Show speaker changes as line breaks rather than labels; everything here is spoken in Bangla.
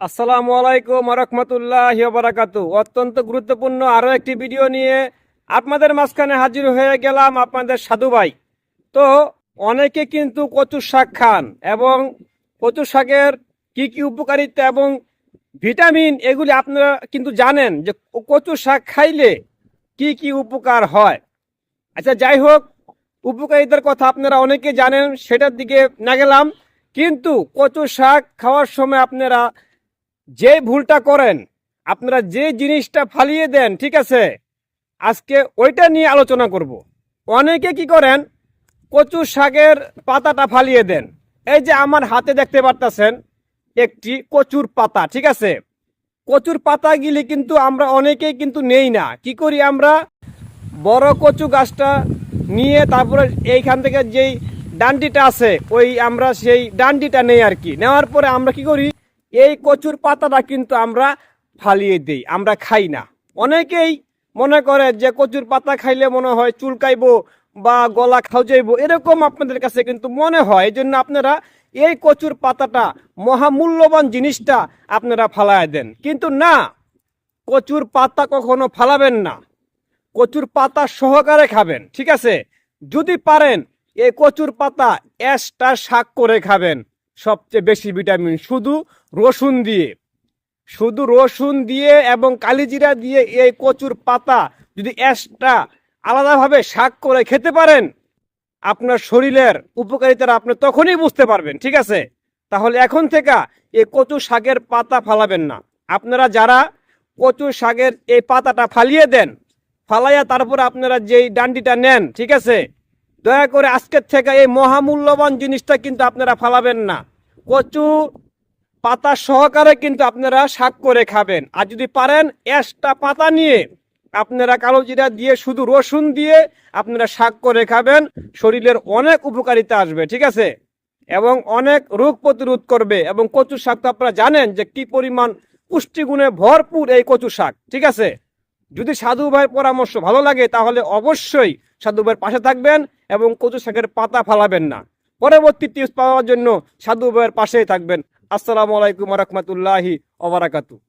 আসসালামু আলাইকুম রহমতুল্লাহি ওয়া বারাকাতুহু। অত্যন্ত গুরুত্বপূর্ণ আরো একটি ভিডিও নিয়ে আপনাদের মাঝখানে হাজির হয়ে গেলাম, আপনাদের সাধু ভাই। তো অনেকে কিন্তু কচু শাক খান এবং কচু শাকের কি কি উপকারিতা এবং ভিটামিন এগুলি আপনারা কিন্তু জানেন যে কচু শাক খাইলে কি কি উপকার হয়। আচ্ছা, যাই হোক, উপকারিতার কথা আপনারা অনেকে জানেন, সেটার দিকে না গেলাম। কিন্তু কচু শাক খাওয়ার সময় আপনারা যে ভুলটা করেন, আপনারা যে জিনিসটা ফালিয়ে দেন, ঠিক আছে, আজকে ওইটা নিয়ে আলোচনা করব। অনেকে কি করেন, কচু শাকের পাতাটা ফালিয়ে দেন। এই যে আমার হাতে দেখতে পারতেছেন একটি কচুর পাতা, ঠিক আছে। কচুর পাতা গিলে কিন্তু আমরা অনেকেই কিন্তু নেই না। কি করি আমরা, বড় কচু গাছটা নিয়ে তারপরে এইখান থেকে যেই ডান্ডিটা আছে ওই আমরা সেই ডান্ডিটা নেই আর কি। নেওয়ার পরে আমরা কি করি, এই কচুর পাতাটা কিন্তু আমরা ফালিয়ে দিই, আমরা খাই না। অনেকেই মনে করে যে কচুর পাতা খাইলে মনে হয় চুলকাইবো বা গলা খাওয়াইবো, এরকম আপনাদের কাছে কিন্তু মনে হয়। এই জন্য আপনারা এই কচুর পাতাটা, মহামূল্যবান জিনিসটা আপনারা ফালায় দেন। কিন্তু না, কচুর পাতা কখনো ফালাবেন না, কচুর পাতা সহকারে খাবেন, ঠিক আছে। যদি পারেন এই কচুর পাতা এক্সট্রা শাক করে খাবেন, সবচেয়ে বেশি ভিটামিন। শুধু রসুন দিয়ে এবং কালিজিরা দিয়ে এই কচুর পাতা যদি এক্সট্রা আলাদাভাবে শাক করে খেতে পারেন, আপনার শরীরের উপকারিতাটা আপনি তখনই বুঝতে পারবেন, ঠিক আছে। তাহলে এখন থেকে এই কচু শাকের পাতা ফালাবেন না। আপনারা যারা কচু শাকের এই পাতাটা ফালিয়ে দেন, ফালাইয়া তারপরে আপনারা যেই ডান্ডিটা নেন, ঠিক আছে, দয়া করে আজকের থেকে এই মহামূল্যবান জিনিসটা কিন্তু আপনারা ফালাবেন না। কচু পাতা সহকারে কিন্তু আপনারা শাক করে খাবেন। আর যদি পারেন এক্সট্রা পাতা নিয়ে আপনারা কালো জিরা দিয়ে, শুধু রসুন দিয়ে আপনারা শাক করে খাবেন, শরীরের অনেক উপকারিতা আসবে, ঠিক আছে, এবং অনেক রোগ প্রতিরোধ করবে। এবং কচু শাক তো আপনারা জানেন যে কি পরিমাণ পুষ্টিগুণে ভরপুর এই কচু শাক, ঠিক আছে। যদি সাধু ভাইয়ের পরামর্শ ভালো লাগে তাহলে অবশ্যই সাধু ভাইয়ের পাশে থাকবেন এবং কচু শাকের পাতা ফালাবেন না। পরবর্তী টিপস পাওয়ার জন্য সাধু ভাইয়ের পাশেই থাকবেন। আসসালামু আলাইকুম রহমতুল্লাহি ওয়া বারাকাতুহু।